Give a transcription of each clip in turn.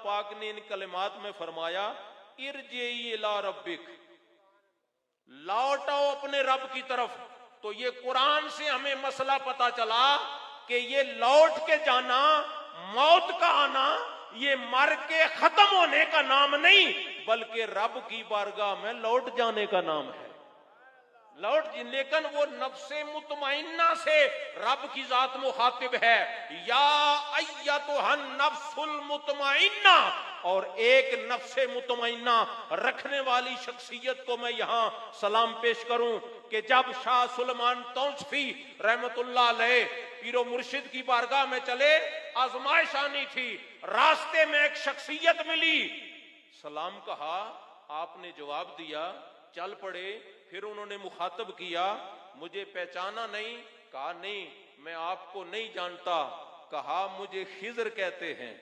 पाक ने इन कलिमात में फरमाया, इरजिई इला रब्बिक, लौट आओ अपने रब की तरफ। तो ये कुरान से हमें मसला पता चला कि ये लौट के जाना, मौत का आना, ये मर के खत्म होने का नाम नहीं, बल्कि रब की बारगाह में लौट जाने का नाम है। लेकिन वो नफ्से मुतमइन्ना से रब की जात मुखातिब है, या अय्यतुहन नफ्सुल मुतमइन्ना। और एक नफ्से मुतमइन्ना रखने वाली शख्सियत को मैं यहां सलाम पेश करूं कि जब शाह सुलेमान तौसफी रहमतुल्लाह अलैह पीरो मुर्शिद की बारगाह में चले, आजमाइश आनी थी, रास्ते में एक शख्सियत मिली, सलाम कहा, आपने जवाब दिया, चल पड़े। फिर उन्होंने मुखातब किया, मुझे पहचाना नहीं? कहा नहीं, मैं आपको नहीं जानता। कहा मुझे खिजर कहते हैं,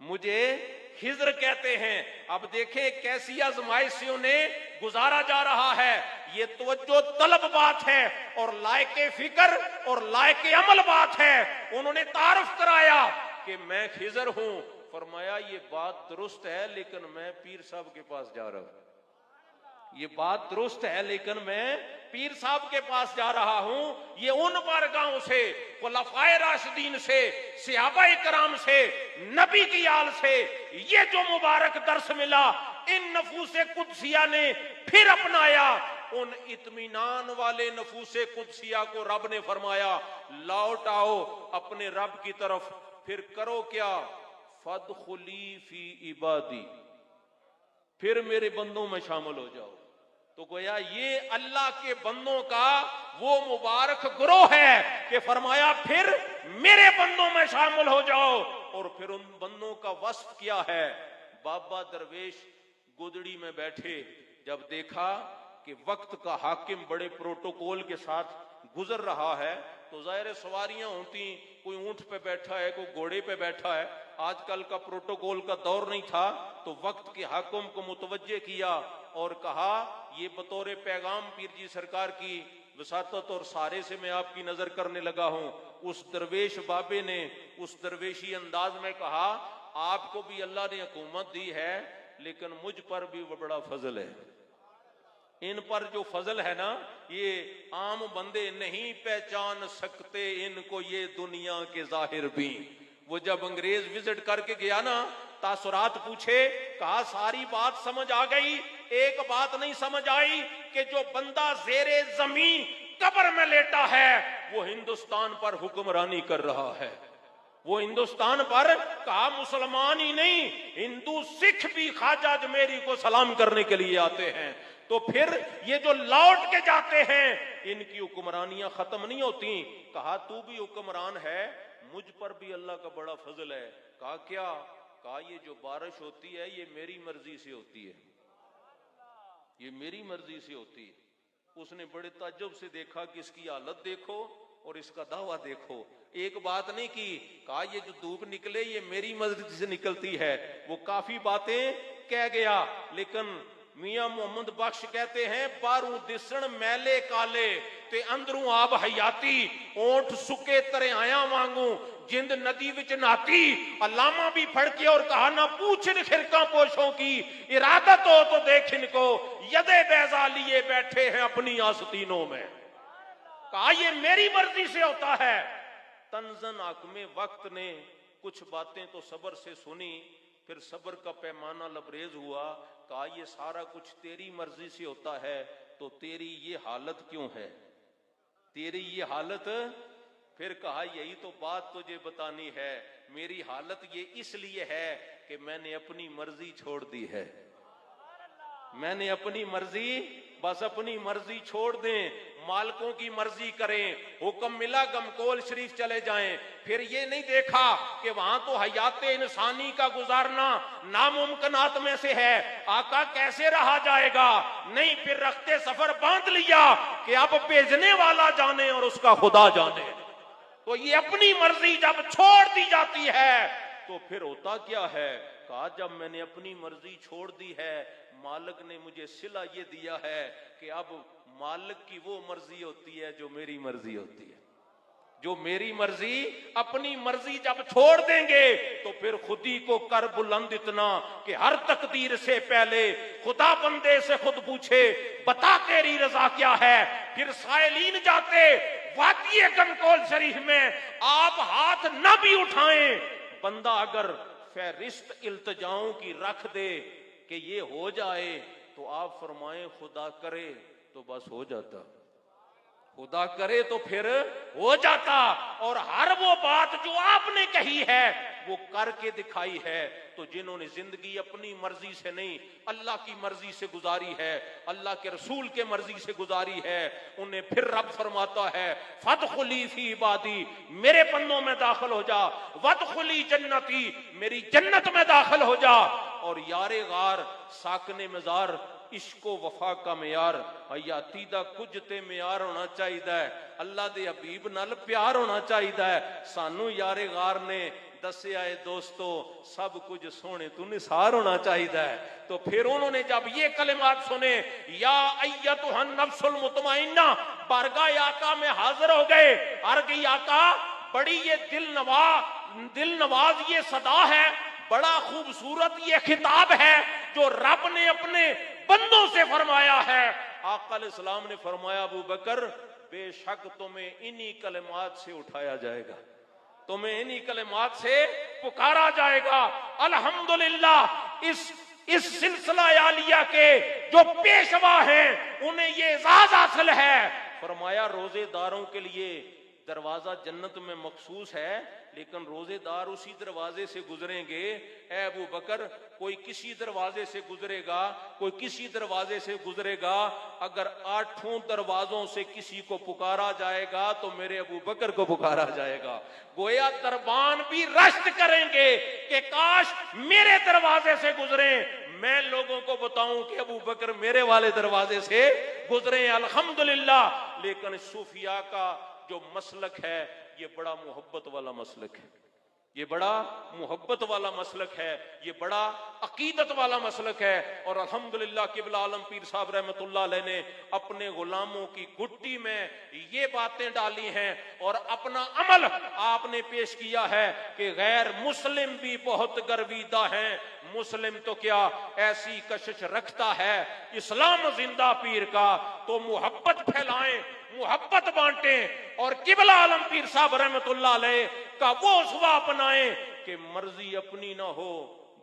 मुझे खिजर कहते हैं। अब देखें कैसी आजमाइश से उन्हें गुजारा जा रहा है। ये तवज्जो तलब बात है और लायके फिक्र और लायके अमल बात है। उन्होंने तारुफ कराया कि मैं खिजर हूं। फरमाया ये बात दुरुस्त है, लेकिन मैं पीर साहब के पास जा रहा हूं। ये बात दुरुस्त है, लेकिन मैं पीर साहब के पास जा रहा हूं। ये उन बारगाहों से, खुलफाए राशिदीन से, सहाबाए कराम से, नबी की आल से ये जो मुबारक दर्स मिला, इन नफूसे कुदसिया ने फिर अपनाया। उन इत्मीनान वाले नफूसे कुदसिया को रब ने फरमाया, लौट आओ अपने रब की तरफ। फिर करो क्या? फदखुली फी इबादी, फिर मेरे बंदों में शामिल हो जाओ। तो गोया ये अल्लाह के बंदों का वो मुबारक ग्रोह है कि फरमाया फिर मेरे बंदों में शामिल हो जाओ। और फिर उन बंदों का वस्फ क्या है? बाबा दरवेश गोदड़ी में बैठे, जब देखा कि वक्त का हाकिम बड़े प्रोटोकॉल के साथ गुजर रहा है, तो जाहिर सवारियां होती, कोई ऊंट पे बैठा है, कोई घोड़े पे बैठा है। आजकल का प्रोटोकॉल का दौर नहीं था, तो वक्त के हाकिम को मुतवज्जे किया और कहा, ये बतौर पैगाम पीर जी सरकार की वसातत और सारे से मैं आपकी नजर करने लगा हूं। उस दरवेश बाबे ने उस दरवेशी अंदाज में कहा, आपको भी अल्लाह ने हुकूमत दी है, लेकिन मुझ पर भी वो बड़ा फजल है। इन पर जो फजल है ना, ये आम बंदे नहीं पहचान सकते इनको, ये दुनिया के जाहिर भी। वो जब अंग्रेज विजिट करके गया ना, तासुरात पूछे, कहा सारी बात समझ आ गई, एक बात नहीं समझ आई कि जो बंदा जेरे जमीन कब्र में लेटा है वो हिंदुस्तान पर हुक्मरानी कर रहा है। वो हिंदुस्तान पर, कहा मुसलमान ही नहीं, हिंदू सिख भी ख्वाजा अजमेरी को सलाम करने के लिए आते हैं। तो फिर ये जो लौट के जाते हैं, इनकी हुक्मरानियां खत्म नहीं होती। कहा तू भी हुक्मरान है, मुझ पर भी अल्लाह का बड़ा फजल है। कहा क्या? कहा ये जो बारिश होती है ये मेरी मर्जी से होती है, ये मेरी मर्जी से होती है। उसने बड़े ताज्जुब से देखा कि इसकी हालत देखो और इसका दावा देखो। एक बात नहीं की, कहा ये जो धूप निकले ये मेरी मर्जी से निकलती है। वो काफी बातें कह गया, लेकिन मियां मोहम्मद बख्श कहते हैं, बारू दिसण मैले काले ते अंदरू आब हयाती, ओंठ सुके तरे आया वांगू जिंद नदी विच नहाती। अल्लामा भी फड़के और कहा, ना पूछ इन खिरका पोशों की, इरादत हो तो देख इनको, यदे बैजा लिए बैठे हैं अपनी आस्तीनों में। कहा ये मेरी मर्जी से होता है। तंजन हाकिम वक्त ने कुछ बातें तो सब्र से सुनी, फिर सब्र का पैमाना लबरेज हुआ। कहा ये सारा कुछ तेरी मर्जी से होता है, तो तेरी ये हालत क्यों है, तेरी ये हालत? फिर कहा यही तो बात तुझे बतानी है, मेरी हालत ये इसलिए है कि मैंने अपनी मर्जी छोड़ दी है। मैंने अपनी मर्जी, बस अपनी मर्जी छोड़ दें, मालिकों की मर्जी करें। हुक्म मिला गमकोल शरीफ चले जाएं, फिर ये नहीं देखा कि वहां तो हयात इंसानी का गुजारना नामुमकिनात में से है, आका कैसे रहा जाएगा? नहीं, फिर रखते सफर बांध लिया कि अब भेजने वाला जाने और उसका खुदा जाने। तो ये अपनी मर्जी जब छोड़ दी जाती है तो फिर होता क्या है? कहा जब मैंने अपनी मर्जी छोड़ दी है, मालिक ने मुझे सिला ये दिया है कि अब मालिक की वो मर्जी होती है जो मेरी मर्जी होती है। जो मेरी मर्जी अपनी मर्जी जब छोड़ देंगे तो फिर खुद ही को कर बुलंद इतना कि हर तकदीर से पहले खुदा बंदे से खुद पूछे बता तेरी रजा क्या है। फिर साइलीन जाते वादी कनकौल शरीफ में आप हाथ न भी उठाएं, बंदा अगर फहरिस्त इल्तजाओं की रख दे कि ये हो जाए तो आप फरमाएं खुदा करे तो बस हो जाता, खुदा करे तो फिर हो जाता। और हर वो बात जो आपने कही है वो करके दिखाई है। तो जिन्होंने जिंदगी अपनी मर्जी से नहीं अल्लाह की मर्जी से गुजारी है, अल्लाह के रसूल के मर्जी से गुजारी है, उन्हें फिर रब फरमाता है फदखुली फी इबादी, मेरे बंदों में दाखिल हो जा, वदखुली जन्नती, मेरी जन्नत में दाखिल हो जा। और यारे गार साकने मजार इश्को वफा का म्यार हयाती दा कुछ ते म्यार होना चाहिए, अल्लाह दे हबीब नाल प्यार होना चाहिए। सानू यारे गार ने दसिया है दोस्तों सब कुछ सोने तू निसार होना चाहिए। तो फिर उन्होंने जब ये कलिमात सुने या अय्यतुहन नफ्सुल मुतमइन्ना, बारगाह आका में हाजिर हो गए। अर्ग आका बड़ी ये दिल नवाज ये सदा है, बड़ा खूबसूरत ये खिताब है जो रब ने अपने बंदों से फरमाया है। आका अलैहिस्सलाम ने फरमाया अबू बकर बेशक तुम्हें इन्हीं कलिमात से उठाया जाएगा, तुम्हें इन्हीं कलिमात से पुकारा जाएगा। अल्हम्दुलिल्लाह इस सिलसिला आलिया के जो पेशवा हैं उन्हें ये एजाज हासिल है। फरमाया रोजेदारों के लिए दरवाजा जन्नत में मखसूस है, लेकिन रोजेदार उसी दरवाजे से गुजरेंगे। ऐ अबू बकर कोई किसी दरवाजे से गुजरेगा, कोई किसी दरवाजे से गुजरेगा, अगर 8 दरवाजों से किसी को पुकारा जाएगा तो मेरे अबू बकर को पुकारा जाएगा। गोया दरबान भी रश्क करेंगे कि काश मेरे दरवाजे से गुजरे, मैं लोगों को बताऊं कि अबू बकर मेरे वाले दरवाजे से गुजरे। अल्हम्दुलिल्लाह। लेकिन सूफिया का जो मसलक है ये बड़ा मोहब्बत वाला मसलक है, ये बड़ा मोहब्बत वाला मसलक है, ये बड़ा अकीदत वाला मसलक है। और अल्हम्दुलिल्लाह किबला आलम पीर साहब रहमतुल्लाह अलैह ने अपने गुलामों की गुट्टी में ये बातें डाली हैं और अपना अमल आपने पेश किया है कि गैर मुस्लिम भी बहुत गर्विदा हैं, मुस्लिम तो क्या ऐसी कशिश रखता है इस्लाम जिंदा पीर का। तो मोहब्बत फैलाएं, मोहब्बत बांटें और किबला आलम पीर साहब रहमतुल्लाह अलैह का वो उसवा अपनाएं कि मर्जी अपनी ना हो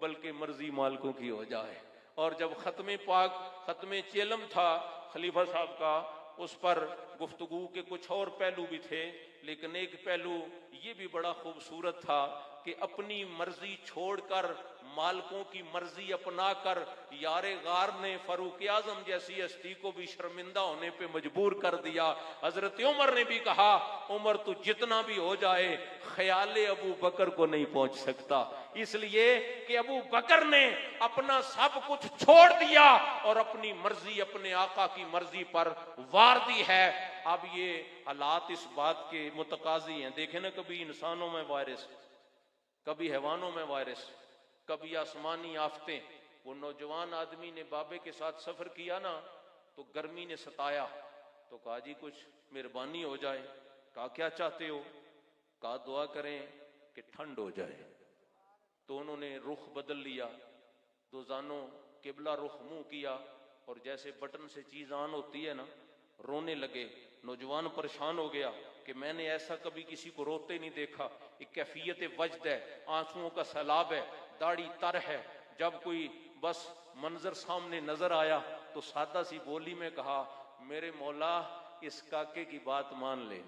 बल्कि मर्जी मालिकों की हो जाए। और जब खत्मे चेलम था खलीफा साहब का, उस पर गुफ्तगू के कुछ और पहलू भी थे, लेकिन एक पहलू ये भी बड़ा खूबसूरत था कि अपनी मर्जी छोड़कर मालिकों की मर्जी अपनाकर यारे गार ने फारूक आजम जैसी हस्ती को भी शर्मिंदा होने पे मजबूर कर दिया। हजरत उमर ने भी कहा उमर तू जितना भी हो जाए ख्याले अबू बकर को नहीं पहुंच सकता, इसलिए कि अबू बकर ने अपना सब कुछ छोड़ दिया और अपनी मर्जी अपने आका की मर्जी पर वार दी है। अब ये हालात इस बात के मुतकाजी हैं। देखे ना, कभी इंसानों में वायरस, कभी हैवानों में वायरस, कभी आसमानी आफतें। वो नौजवान आदमी ने बाबे के साथ सफर किया ना तो गर्मी ने सताया, तो कहा जी कुछ मेहरबानी हो जाए। कहा क्या चाहते हो? कहा दुआ करें कि ठंड हो जाए। तो उन्होंने रुख बदल लिया, दो जानों किबला रुख मुंह किया और जैसे बटन से चीज ऑन होती है ना, रोने लगे। नौजवान परेशान हो गया कि मैंने ऐसा कभी किसी को रोते नहीं देखा। एक कैफियत वजद है, आंसुओं का सैलाब है, दाढ़ी तर है। जब कोई बस मंजर सामने नजर आया तो सादा सी बोली में कहा मेरे मौला इस काके की बात मान ले।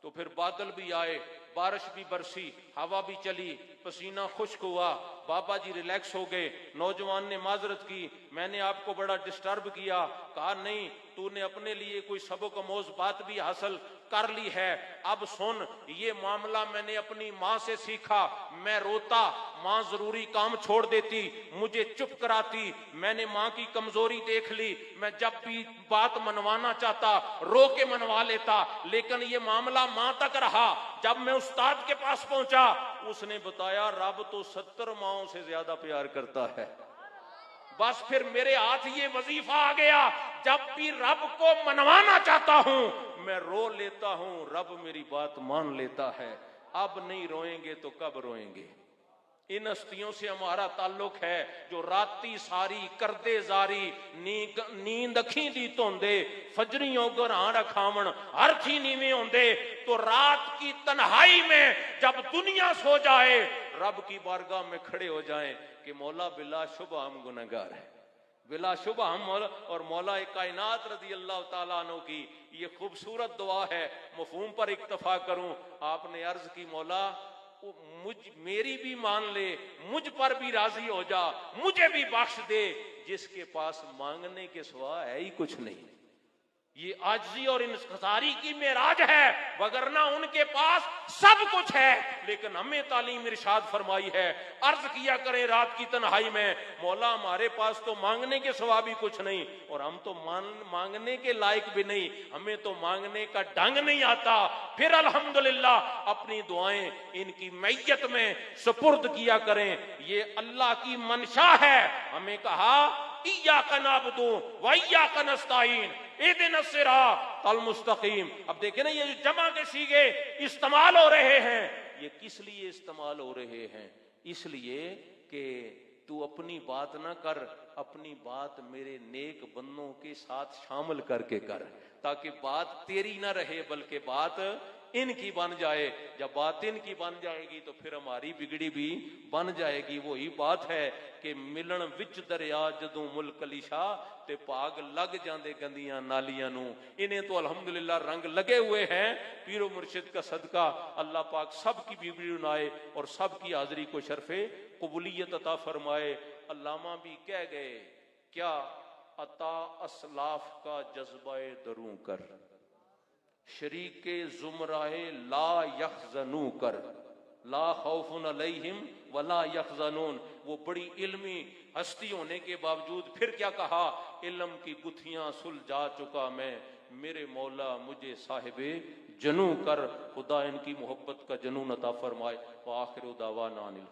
तो फिर बादल भी आए, बारिश भी बरसी, हवा भी चली, पसीना खुश्क हुआ, बाबा जी रिलैक्स हो गए। नौजवान ने माजरत की, मैंने आपको बड़ा डिस्टर्ब किया। कहा नहीं, तूने अपने लिए कोई सबक आमोज बात भी हासिल कर ली है। अब सुन, ये मामला मैंने अपनी माँ से सीखा। मैं रोता, माँ जरूरी काम छोड़ देती, मुझे चुप कराती। मैंने माँ की कमजोरी देख ली, मैं जब भी बात मनवाना चाहता रो के मनवा लेता। लेकिन ये मामला माँ तक रहा। जब मैं उस्ताद के पास पहुंचा, उसने बताया रब तो 70 माओं से ज्यादा प्यार करता है। बस फिर मेरे हाथ ये वजीफा आ गया, जब भी रब को मनवाना चाहता हूं मैं रो लेता हूं, रब मेरी बात मान लेता है। अब नहीं रोएंगे तो कब रोएंगे। इन हस्तियों से हमारा ताल्लुक है जो राती सारी करदे जारी, नींद अखी दी धोंदे, फजरियों घरां रखावण हर थी नीवे होंदे। तो रात की तन्हाई में जब दुनिया सो जाए, रब की बारगाह में खड़े हो जाएं कि मौला बिला शुभ हम गुनहगार है, बिला शुभ हम मौला। और मौला कायनात रज़ी अल्लाह ताला अन्हु की ये खूबसूरत दुआ है, मफहूम पर इक्तफा करूं। आपने अर्ज की मौला मेरी भी मान ले, मुझ पर भी राजी हो जा, मुझे भी बख्श दे, जिसके पास मांगने के सिवा है ही कुछ नहीं। ये आजिज़ी और इंकिसारी की मेराज है, वगरना उनके पास सब कुछ है। लेकिन हमें तालीम इरशाद फरमाई है, अर्ज किया करें रात की तन्हाई में, मौला हमारे पास तो मांगने के सिवा भी कुछ नहीं, और हम तो मांगने के लायक भी नहीं, हमें तो मांगने का ढंग नहीं आता। फिर अल्हम्दुलिल्लाह अपनी दुआएं इनकी मैयत में सुपुर्द किया करें। ये अल्लाह की मंशा है। हमें कहा इय्याका नअबुदु व इय्याका नस्तईन इहदिना सिरातल मुस्तकीम। अब देखें ना, ये जो जमा के सीगे इस्तेमाल हो रहे हैं, ये किस लिए इस्तेमाल हो रहे हैं? इसलिए कि तू अपनी बात ना कर, अपनी बात मेरे नेक बंदों के साथ शामिल करके कर, ताकि बात तेरी ना रहे बल्कि बात इनकी बन जाए। जब बात इनकी बन जाएगी तो फिर हमारी बिगड़ी भी बन जाएगी। वही बात है कि मिलन विच दरिया जदों मुलकलिशा ते भाग लग जाते गंदियां नालियां नू। इन्हें तो अल्हम्दुलिल्लाह रंग लगे हुए हैं। पीरो मुर्शिद का सदका अल्लाह पाक सब की बिगड़ी उनाए और सब की हाजिरी को शर्फे कबूलियत अता फरमाए। अल्लामा भी कह गए, क्या अता असलाफ का जज्बाए दरूं कर, शरीके जुमराए ला यखजनू कर, ला खौफुन अलैहिम वला यखजनून। वो बड़ी इल्मी हस्ती होने के बावजूद फिर क्या कहा, इल्म की गुत्थियां सुलझा चुका मैं, मेरे मौला मुझे साहिबे जनू कर। खुदा इनकी मोहब्बत का जनून अता फरमाए। व आखिर दावाना अनिल